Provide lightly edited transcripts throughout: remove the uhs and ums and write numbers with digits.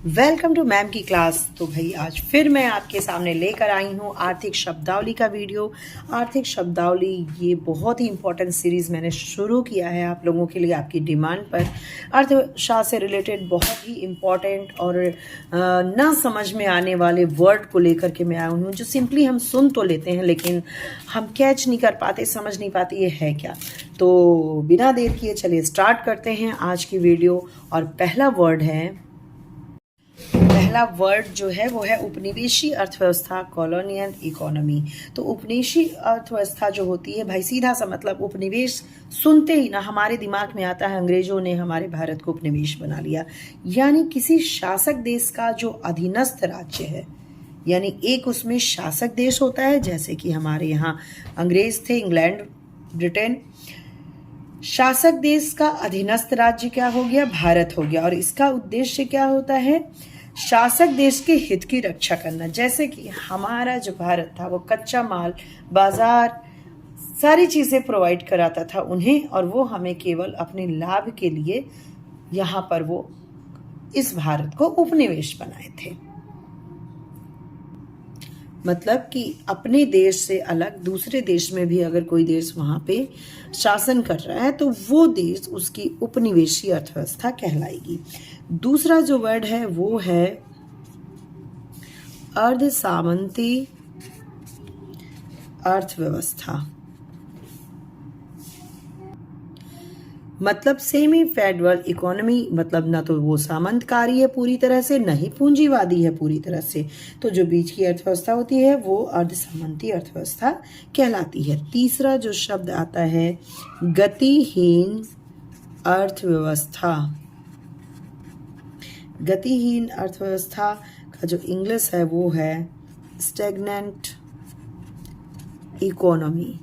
Welcome to ma'am की class. तो भाई आज फिर मैं आपके सामने लेकर आई हूँ आर्थिक शब्दावली का वीडियो। आर्थिक शब्दावली ये बहुत ही इंपॉर्टेंट सीरीज़ मैंने शुरू किया है आप लोगों के लिए, आपकी डिमांड पर। अर्थशास्त्र से रिलेटेड बहुत ही इम्पॉर्टेंट और ना समझ में आने वाले वर्ड को लेकर के मैं आई हूँ, जो सिंपली हम सुन तो लेते हैं लेकिन हम कैच नहीं कर पाते, समझ नहीं पाते ये है क्या। तो बिना देर किए चलिए स्टार्ट करते हैं आज की वीडियो। और पहला वर्ड जो है वो है उपनिवेशी अर्थव्यवस्था, कॉलोनियल इकोनॉमी। तो उपनिवेशी अर्थव्यवस्था जो होती है भाई, सीधा सा मतलब उपनिवेश सुनते ही ना हमारे दिमाग में आता है अंग्रेजों ने हमारे भारत को उपनिवेश बना लिया, यानी किसी शासक देश का जो अधीनस्थ राज्य है। यानी एक उसमें शासक देश होता है, जैसे कि हमारे यहाँ अंग्रेज थे, इंग्लैंड, ब्रिटेन। शासक देश का अधीनस्थ राज्य क्या हो गया? भारत हो गया। और इसका उद्देश्य क्या होता है? शासक देश के हित की रक्षा करना। जैसे कि हमारा जो भारत था वो कच्चा माल, बाजार, सारी चीजें प्रोवाइड कराता था उन्हें, और वो हमें केवल अपने लाभ के लिए यहाँ पर वो इस भारत को उपनिवेश बनाए थे। मतलब कि अपने देश से अलग दूसरे देश में भी अगर कोई देश वहां पे शासन कर रहा है तो वो देश उसकी उपनिवेशी अर्थव्यवस्था कहलाएगी। दूसरा जो वर्ड है वो है अर्ध सामंती अर्थव्यवस्था। मतलब सेमी फेडरल इकोनॉमी, मतलब ना तो वो सामंतकारी है पूरी तरह से, न ही पूंजीवादी है पूरी तरह से। तो जो बीच की अर्थव्यवस्था होती है वो अर्ध सामंती अर्थव्यवस्था कहलाती है। तीसरा जो शब्द आता है गतिहीन अर्थव्यवस्था। गतिहीन अर्थव्यवस्था का जो इंग्लिश है वो है स्टैग्नेंट इकोनॉमी।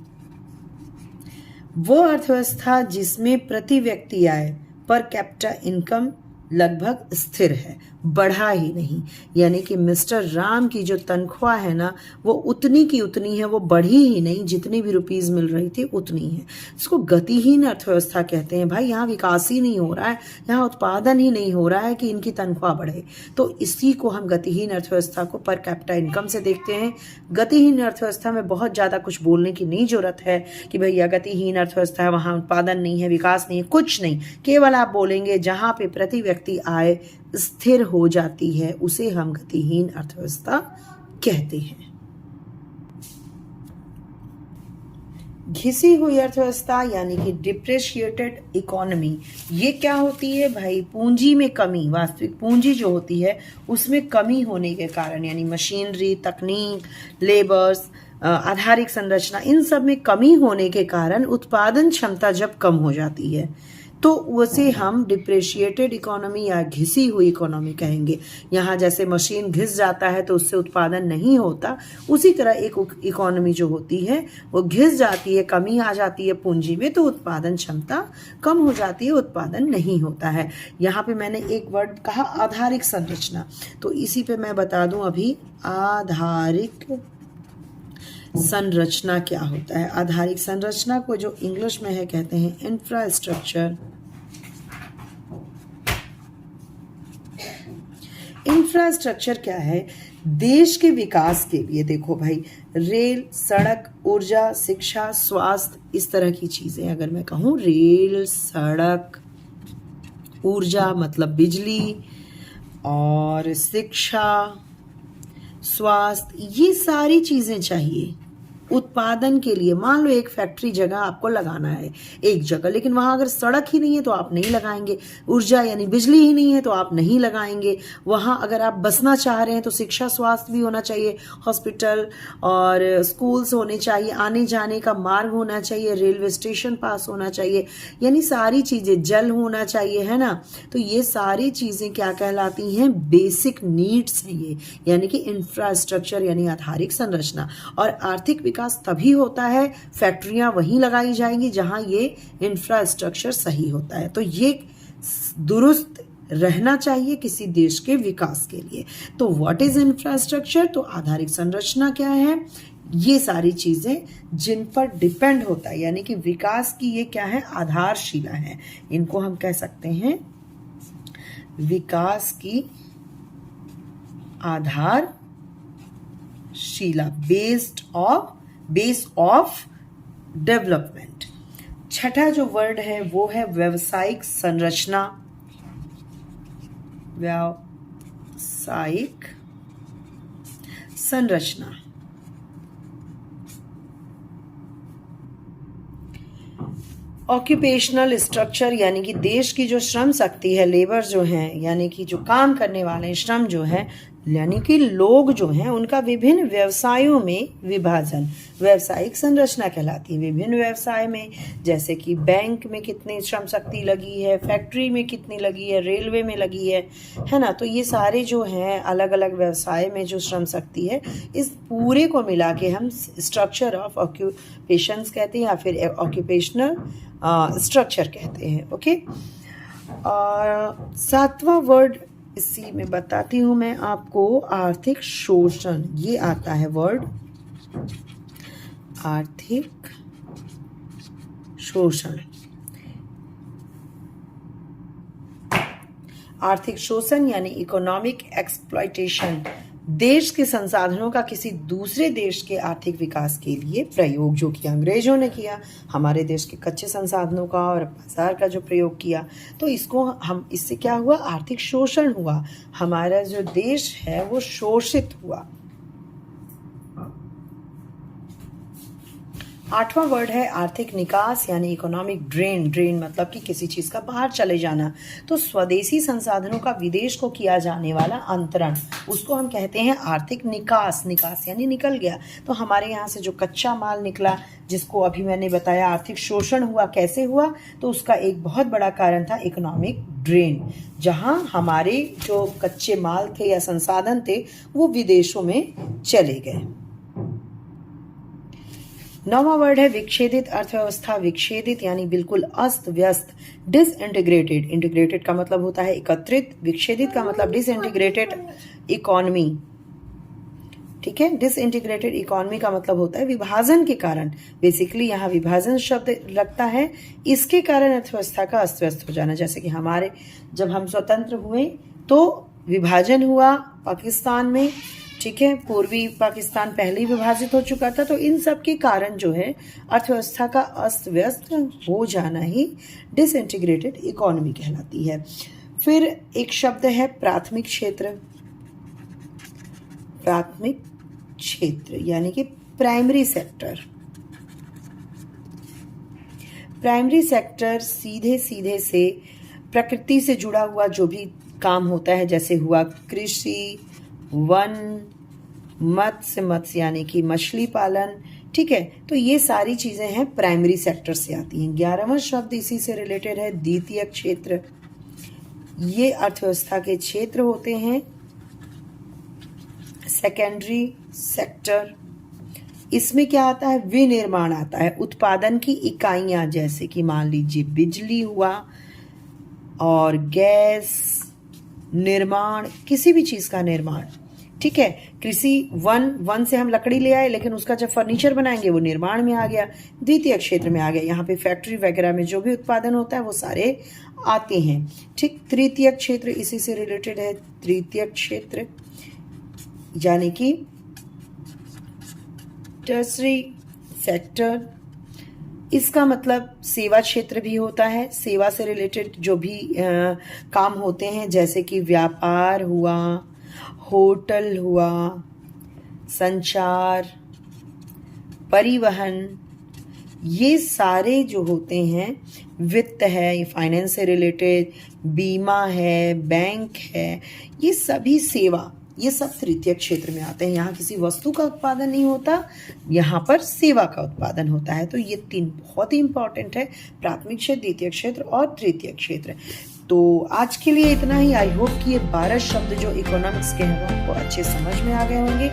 वो अर्थव्यवस्था जिसमें प्रति व्यक्ति आय पर कैपिटा इनकम लगभग स्थिर है, बढ़ा ही नहीं। यानी कि मिस्टर राम की जो तनख्वाह है ना वो उतनी की उतनी है, वो बढ़ी ही नहीं, जितनी भी रुपीस मिल रही थी उतनी है। इसको गतिहीन अर्थव्यवस्था कहते हैं। भाई यहाँ विकास ही नहीं हो रहा है, यहाँ उत्पादन ही नहीं हो रहा है कि इनकी तनख्वाह बढ़े। तो इसी को हम गतिहीन अर्थव्यवस्था को पर कैपिटा इनकम से देखते हैं। गतिहीन अर्थव्यवस्था में बहुत ज्यादा कुछ बोलने की नहीं जरूरत है कि भैया गतिहीन अर्थव्यवस्था है, वहां उत्पादन नहीं है, विकास नहीं है, कुछ नहीं। केवल आप बोलेंगे जहां पे प्रति व्यक्ति आय स्थिर हो जाती है उसे हम गतिहीन अर्थव्यवस्था कहते हैं। घिसी हुई अर्थव्यवस्था यानी कि डिप्रेशिएटेड इकोनॉमी, ये क्या होती है भाई? पूंजी में कमी, वास्तविक पूंजी जो होती है उसमें कमी होने के कारण, यानी मशीनरी, तकनीक, लेबर्स, आधारिक संरचना, इन सब में कमी होने के कारण उत्पादन क्षमता जब कम हो जाती है तो उसे हम डिप्रेशिएटेड इकोनॉमी या घिसी हुई इकोनॉमी कहेंगे। यहाँ जैसे मशीन घिस जाता है तो उससे उत्पादन नहीं होता, उसी तरह एक इकोनॉमी जो होती है वो घिस जाती है, कमी आ जाती है पूंजी में, तो उत्पादन क्षमता कम हो जाती है, उत्पादन नहीं होता है। यहाँ पे मैंने एक वर्ड कहा आधारिक संरचना, तो इसी पे मैं बता दूं अभी आधारिक संरचना क्या होता है। आधारिक संरचना को जो इंग्लिश में है कहते हैं इंफ्रास्ट्रक्चर। इंफ्रास्ट्रक्चर क्या है? देश के विकास के लिए देखो भाई, रेल, सड़क, ऊर्जा, शिक्षा, स्वास्थ्य, इस तरह की चीजें। अगर मैं कहूँ रेल, सड़क, ऊर्जा मतलब बिजली, और शिक्षा, स्वास्थ्य, ये सारी चीजें चाहिए उत्पादन के लिए। मान लो एक फैक्ट्री जगह आपको लगाना है एक जगह, लेकिन वहां अगर सड़क ही नहीं है तो आप नहीं लगाएंगे, ऊर्जा यानी बिजली ही नहीं है तो आप नहीं लगाएंगे। वहां अगर आप बसना चाह रहे हैं तो शिक्षा, स्वास्थ्य भी होना चाहिए, हॉस्पिटल और स्कूल्स होने चाहिए, आने जाने का मार्ग होना चाहिए, रेलवे स्टेशन पास होना चाहिए, यानी सारी चीजें, जल होना चाहिए, है ना। तो ये सारी चीजें क्या कहलाती हैं? बेसिक नीड्स हैं ये, यानी कि इंफ्रास्ट्रक्चर यानी आधारिक संरचना। और आर्थिक विकास तभी होता है, फैक्ट्रियां वहीं लगाई जाएंगी जहां ये इंफ्रास्ट्रक्चर सही होता है। तो ये दुरुस्त रहना चाहिए किसी देश के विकास के लिए। तो व्हाट इज इंफ्रास्ट्रक्चर? तो आधारिक संरचना क्या है? ये सारी चीजें जिन पर डिपेंड होता है, यानी कि विकास की ये क्या है? आधारशिला है। इनको हम कह सकते हैं विकास की आधारशिला, बेस ऑफ डेवलपमेंट। छठा जो वर्ड है वो है व्यावसायिक संरचना, व्यावसायिक संरचना। ऑक्यूपेशनल स्ट्रक्चर यानी कि देश की जो श्रम शक्ति है, लेबर जो है, यानी कि जो काम करने वाले श्रम जो है, यानी कि लोग जो हैं, उनका विभिन्न व्यवसायों में विभाजन व्यावसायिक संरचना कहलाती है। विभिन्न व्यवसाय में, जैसे कि बैंक में कितनी श्रम शक्ति लगी है, फैक्ट्री में कितनी लगी है, रेलवे में लगी है ना। तो ये सारे जो हैं अलग अलग व्यवसाय में जो श्रम शक्ति है, इस पूरे को मिला के हम स्ट्रक्चर ऑफ ऑक्यूपेशंस कहते हैं या फिर ऑक्यूपेशनल स्ट्रक्चर कहते हैं। ओके, और सातवां वर्ड इसी में बताती हूं मैं आपको, आर्थिक शोषण। ये आता है वर्ड आर्थिक शोषण। आर्थिक शोषण यानी इकोनॉमिक एक्सप्लॉयटेशन, देश के संसाधनों का किसी दूसरे देश के आर्थिक विकास के लिए प्रयोग, जो कि अंग्रेजों ने किया, हमारे देश के कच्चे संसाधनों का और बाजार का जो प्रयोग किया, तो इसको हम, इससे क्या हुआ, आर्थिक शोषण हुआ, हमारा जो देश है वो शोषित हुआ। आठवां वर्ड है आर्थिक निकास यानी इकोनॉमिक ड्रेन। ड्रेन मतलब कि किसी चीज का बाहर चले जाना। तो स्वदेशी संसाधनों का विदेश को किया जाने वाला अंतरण, उसको हम कहते हैं आर्थिक निकास। निकास यानी निकल गया। तो हमारे यहाँ से जो कच्चा माल निकला, जिसको अभी मैंने बताया आर्थिक शोषण हुआ, कैसे हुआ, तो उसका एक बहुत बड़ा कारण था इकोनॉमिक ड्रेन, जहाँ हमारे जो कच्चे माल थे या संसाधन थे वो विदेशों में चले गए। नौवां वर्ड है विच्छेदित अर्थव्यवस्था। विच्छेदित यानी बिल्कुल अस्त व्यस्त, डिसइंटीग्रेटेड। इंटीग्रेटेड का मतलब होता है एकत्रित, विच्छेदित का मतलब डिसइंटीग्रेटेड इकोनॉमी। ठीक है, डिसइंटीग्रेटेड इकोनॉमी का मतलब होता है विभाजन के कारण। बेसिकली यहाँ विभाजन शब्द लगता है, इसके कारण अर्थव्यवस्था का अस्त व्यस्त हो जाना। जैसे कि हमारे जब हम स्वतंत्र हुए तो विभाजन हुआ पाकिस्तान में, ठीक है, पूर्वी पाकिस्तान पहले ही विभाजित हो चुका था। तो इन सब के कारण जो है अर्थव्यवस्था का अस्त व्यस्त हो जाना ही डिसइंटीग्रेटेड इकोनॉमी कहलाती है। फिर एक शब्द है प्राथमिक क्षेत्र। प्राथमिक क्षेत्र यानी कि प्राइमरी सेक्टर। प्राइमरी सेक्टर सीधे सीधे से प्रकृति से जुड़ा हुआ जो भी काम होता है, जैसे हुआ कृषि, वन, मत्स्य यानी कि मछली पालन। ठीक है, तो ये सारी चीजें हैं प्राइमरी सेक्टर से आती हैं। 11वां शब्द इसी से रिलेटेड है द्वितीयक क्षेत्र। ये अर्थव्यवस्था के क्षेत्र होते हैं। सेकेंडरी सेक्टर, इसमें क्या आता है, विनिर्माण आता है, उत्पादन की इकाइयां, जैसे कि मान लीजिए बिजली हुआ और गैस, निर्माण, किसी भी चीज का निर्माण। ठीक है, कृषि, वन से हम लकड़ी ले आए, लेकिन उसका जब फर्नीचर बनाएंगे वो निर्माण में आ गया, द्वितीय क्षेत्र में आ गया। यहाँ पे फैक्ट्री वगैरह में जो भी उत्पादन होता है वो सारे आते हैं। ठीक, तृतीय क्षेत्र इसी से रिलेटेड है। तृतीय क्षेत्र यानी कि टर्सरी सेक्टर, इसका मतलब सेवा क्षेत्र भी होता है। सेवा से रिलेटेड जो भी काम होते हैं, जैसे कि व्यापार हुआ, होटल हुआ, संचार, परिवहन, ये सारे जो होते हैं, वित्त है, फाइनेंस से रिलेटेड, बीमा है, बैंक है, ये सभी सेवा, ये सब तृतीय क्षेत्र में आते हैं। यहाँ किसी वस्तु का उत्पादन नहीं होता, यहाँ पर सेवा का उत्पादन होता है। तो ये तीन बहुत ही इंपॉर्टेंट है, प्राथमिक क्षेत्र, द्वितीय क्षेत्र और तृतीय क्षेत्र। तो आज के लिए इतना ही। आई होप कि ये 12 शब्द जो इकोनॉमिक्स के हैं आपको अच्छे समझ में आ गए होंगे।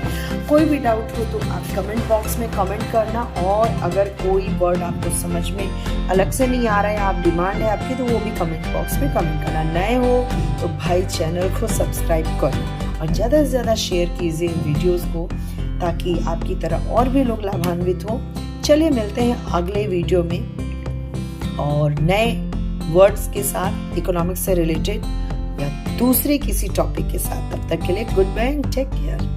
कोई भी डाउट हो तो आप कमेंट बॉक्स में कमेंट करना, और अगर कोई वर्ड आपको समझ में अलग से नहीं आ रहा है, आप डिमांड है आपकी, तो वो भी कमेंट बॉक्स में कमेंट करना। नए हो तो भाई चैनल को सब्सक्राइब करो और ज़्यादा से ज़्यादा शेयर कीजिए इन वीडियोज़ को, ताकि आपकी तरह और भी लोग लाभान्वित हों। चलिए मिलते हैं अगले वीडियो में और नए वर्ड्स के साथ इकोनॉमिक्स से रिलेटेड या दूसरे किसी टॉपिक के साथ। तब तक के लिए goodbye and take care.